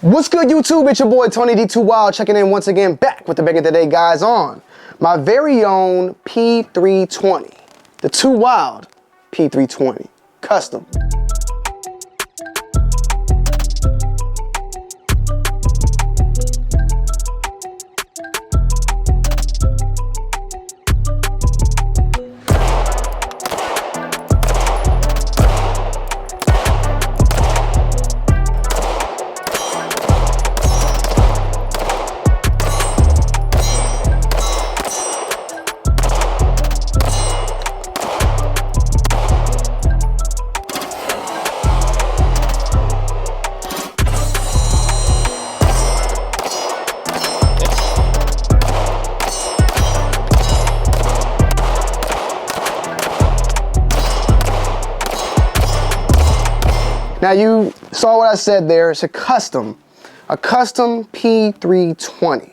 What's good, YouTube? It's your boy Tony D2 Wild checking in once again, back with the Bacon Today guys on my very own P320, the 2 Wild P320 custom. Now you saw what I said there. It's a custom P320.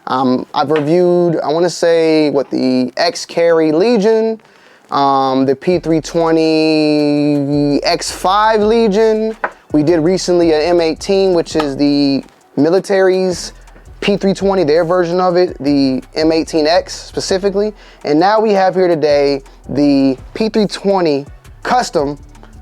I've reviewed, I want to say, what the X-Carry Legion, the P320 X5 Legion. We did recently an M18, which is the military's P320, their version of it, the M18X specifically. And now we have here today the P320 custom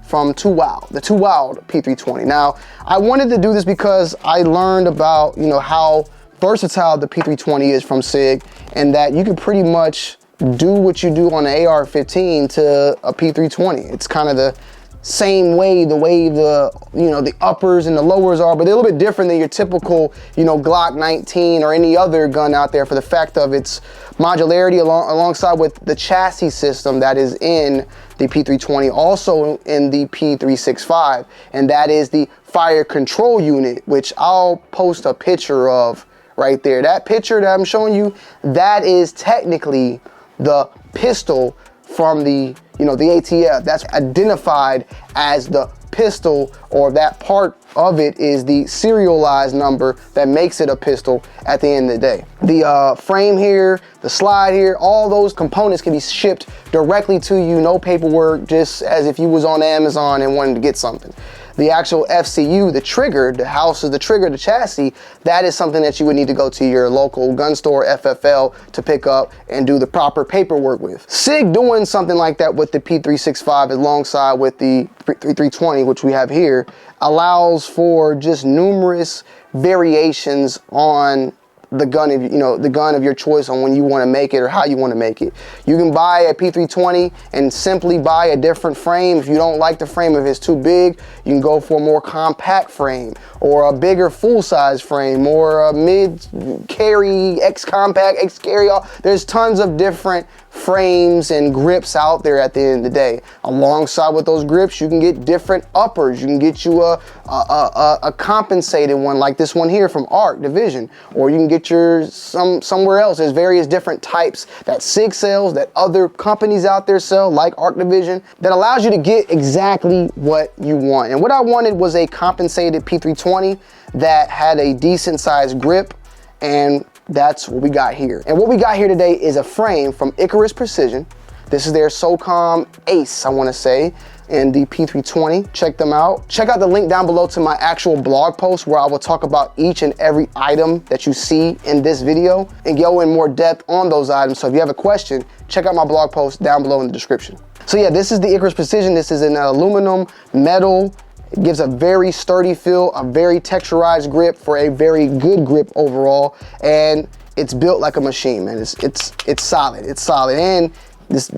from 2 Wild, the 2 Wild P320. Now, I wanted to do this because I learned about, how versatile the P320 is from SIG, and that you can pretty much do what you do on an AR-15 to a P320. It's kind of the same way, the uppers and the lowers are, but they're a little bit different than your typical, Glock 19 or any other gun out there, for the fact of its modularity alongside with the chassis system that is in the P320, also in the P365, and that is the fire control unit, which I'll post a picture of right there. That picture that I'm showing you, that is technically the pistol from the ATF. That's identified as the pistol, or that part of it is the serialized number that makes it a pistol at the end of the day. The frame here, the slide here, all those components can be shipped directly to you, no paperwork, just as if you was on Amazon and wanted to get something. The actual FCU, the trigger, the house is the trigger, the chassis, that is something that you would need to go to your local gun store, FFL, to pick up and do the proper paperwork with. SIG doing something like that with the P365 alongside with the P320, which we have here, allows for just numerous variations on the gun of the gun of your choice on when you want to make it or how you want to make it. You can buy a P320 and simply buy a different frame. If you don't like the frame, if it's too big, you can go for a more compact frame or a bigger full-size frame or a mid-carry, X-compact, X-carry. There's tons of different frames and grips out there at the end of the day. Alongside with those grips, you can get different uppers. You can get you a compensated one like this one here from ARC Division, or you can get your somewhere else. There's various different types that SIG sells, that other companies out there sell, like ARC Division, that allows you to get exactly what you want. And what I wanted was a compensated P320 that had a decent sized grip, and that's what we got here. And what we got here today is a frame from Icarus Precision. This is their SOCOM Ace, I want to say, and the P320. Check them out. Check out the link down below to my actual blog post, where I will talk about each and every item that you see in this video and go in more depth on those items. So if you have a question, check out my blog post down below in the description. So yeah, this is the Icarus Precision. This is an aluminum metal. It gives a very sturdy feel, a very texturized grip for a very good grip overall, and it's built like a machine, man. It's solid. It's solid, and it's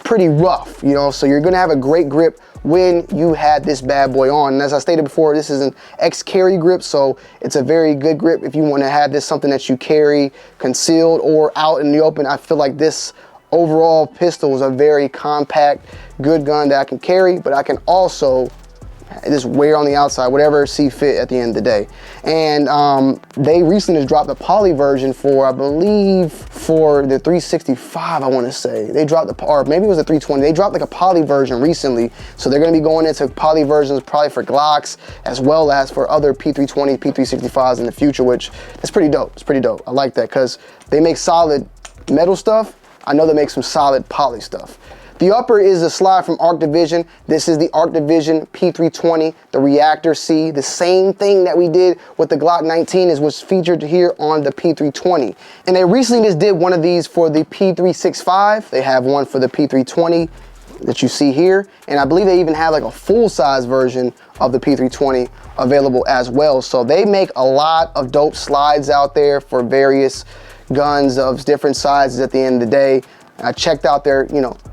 pretty rough, so you're gonna have a great grip when you had this bad boy on. And as I stated before, this is an X-carry grip, so it's a very good grip if you want to have this something that you carry concealed or out in the open. I feel like this overall pistol is a very compact, good gun that I can carry, but I can also just wear on the outside, whatever see fit at the end of the day. And they recently just dropped the poly version for, I believe, for the 365, I want to say. They dropped or maybe it was the 320. They dropped like a poly version recently. So they're going to be going into poly versions probably for Glocks, as well as for other P320, P365s in the future, which is pretty dope. It's pretty dope. I like that because they make solid metal stuff. I know they make some solid poly stuff. The upper is a slide from Arc Division. This is the Arc Division P320, the Reactor C. The same thing that we did with the Glock 19 is what's featured here on the P320. And they recently just did one of these for the P365. They have one for the P320 that you see here. And I believe they even have like a full-size version of the P320 available as well. So they make a lot of dope slides out there for various guns of different sizes at the end of the day. I checked out their,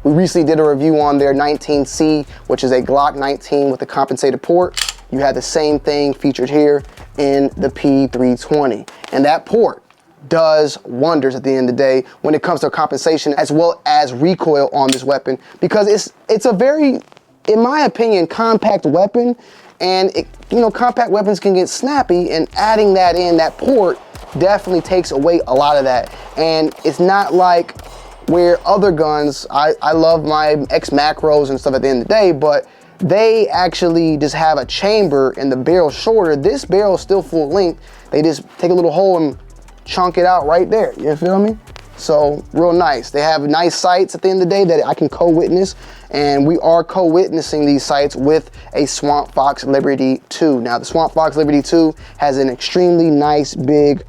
we recently did a review on their 19C, which is a Glock 19 with a compensated port. You had the same thing featured here in the P320. And that port does wonders at the end of the day when it comes to compensation as well as recoil on this weapon, because it's a very, in my opinion, compact weapon. And compact weapons can get snappy, and adding that in, that port, definitely takes away a lot of that. And it's not like where other guns, I love my X macros and stuff at the end of the day, but they actually just have a chamber and the barrel shorter. This barrel is still full length. They just take a little hole and chunk it out right there. You feel me? So real nice. They have nice sights at the end of the day that I can co-witness, and we are co-witnessing these sights with a Swampfox Liberty 2. Now the Swampfox Liberty 2 has an extremely nice big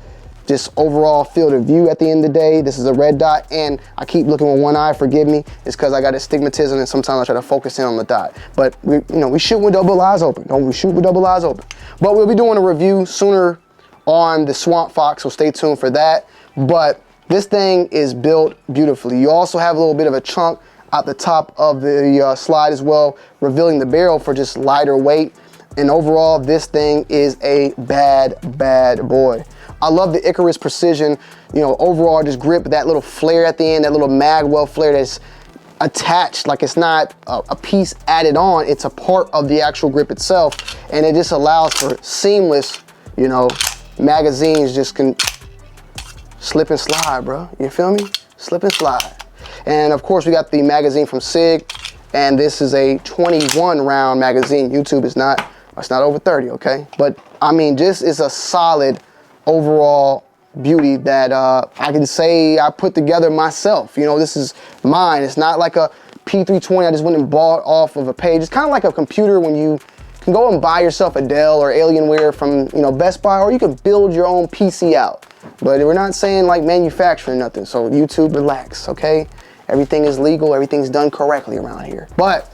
just overall field of view at the end of the day. This is a red dot, and I keep looking with one eye, forgive me. It's because I got astigmatism and sometimes I try to focus in on the dot. But we shoot with double eyes open. We shoot with double eyes open. But we'll be doing a review sooner on the Swampfox, so stay tuned for that. But this thing is built beautifully. You also have a little bit of a chunk at the top of the slide as well, revealing the barrel for just lighter weight. And overall, this thing is a bad boy. I love the Icarus precision, overall just grip, that little flare at the end, that little magwell flare that's attached, like it's not a piece added on, it's a part of the actual grip itself. And it just allows for seamless, magazines just can slip and slide, bro. You feel me? Slip and slide. And of course, we got the magazine from SIG, and this is a 21 round magazine. YouTube is not, it's not over 30, okay? But I mean, just is a solid overall beauty that I can say I put together myself. This is mine. It's not like a P320 I just went and bought off of a page. It's kind of like a computer when you can go and buy yourself a Dell or Alienware from Best Buy, or you can build your own PC out. But we're not saying like manufacturing nothing, so YouTube, relax, okay? Everything is legal, everything's done correctly around here. But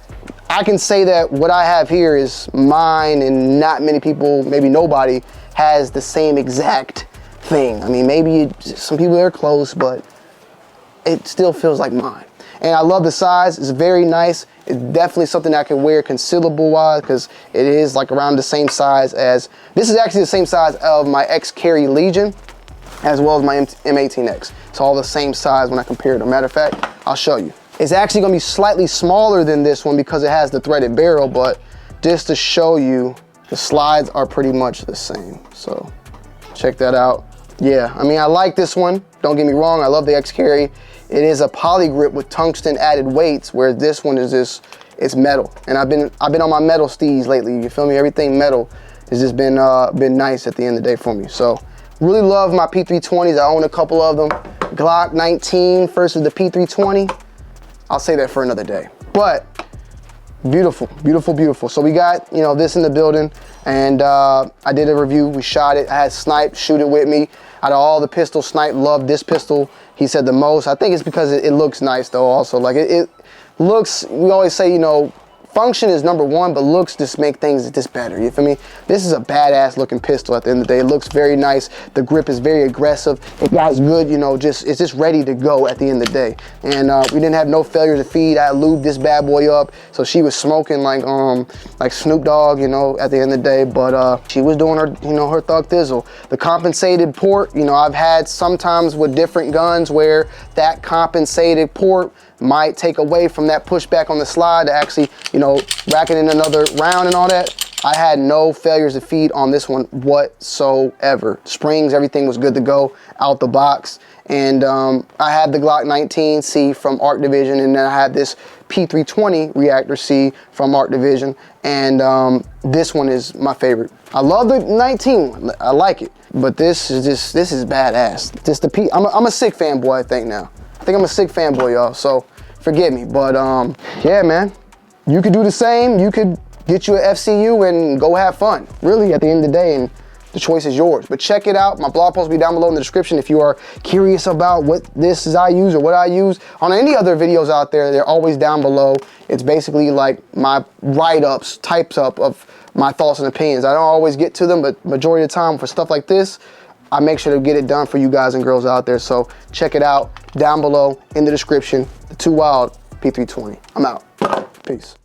I can say that what I have here is mine, and not many people, maybe nobody, has the same exact thing. I mean, maybe some people are close, but it still feels like mine. And I love the size, it's very nice. It's definitely something I can wear concealable wise, because it is like around the same size as, this is actually the same size of my X-Carry Legion, as well as my M18X. It's all the same size when I compare them. Matter of fact, I'll show you. It's actually gonna be slightly smaller than this one because it has the threaded barrel, but just to show you, the slides are pretty much the same. So check that out. Yeah, I mean, I like this one. Don't get me wrong, I love the X-Carry. It is a poly grip with tungsten added weights, where this one is just, it's metal. And I've been on my metal steez lately, you feel me? Everything metal has just been nice at the end of the day for me. So really love my P320s. I own a couple of them. Glock 19 versus the P320. I'll say that for another day. But beautiful, beautiful, beautiful. So we got, this in the building, and I did a review. We shot it. I had Snipe shoot it with me. Out of all the pistols, Snipe loved this pistol. He said the most. I think it's because it looks nice though also. Like it looks, we always say, function is number one, but looks just make things just better, you feel me? This is a badass looking pistol at the end of the day. It looks very nice. The grip is very aggressive. It got good, it's just ready to go at the end of the day. And we didn't have no failure to feed. I lubed this bad boy up, so she was smoking like Snoop Dogg, at the end of the day, but she was doing her, her thug thizzle. The compensated port, I've had sometimes with different guns where that compensated port might take away from that pushback on the slide to actually, racking in another round and all that. I had no failures to feed on this one whatsoever. Springs, everything was good to go out the box. And I had the Glock 19C from Arc Division, and then I had this P320 Reactor C from Arc Division, and this one is my favorite. I love the 19 one, I like it, but this is badass. I'm a SIG fanboy, I think now. I think I'm a SIG fanboy, y'all. So forgive me. But yeah, man, you could do the same. You could get you an FCU and go have fun, really, at the end of the day, and the choice is yours. But check it out. My blog post will be down below in the description if you are curious about what this is I use or what I use. On any other videos out there, they're always down below. It's basically like my write-ups, types up of my thoughts and opinions. I don't always get to them, but majority of the time for stuff like this, I make sure to get it done for you guys and girls out there. So check it out down below in the description. The Too Wild P320. I'm out. Peace.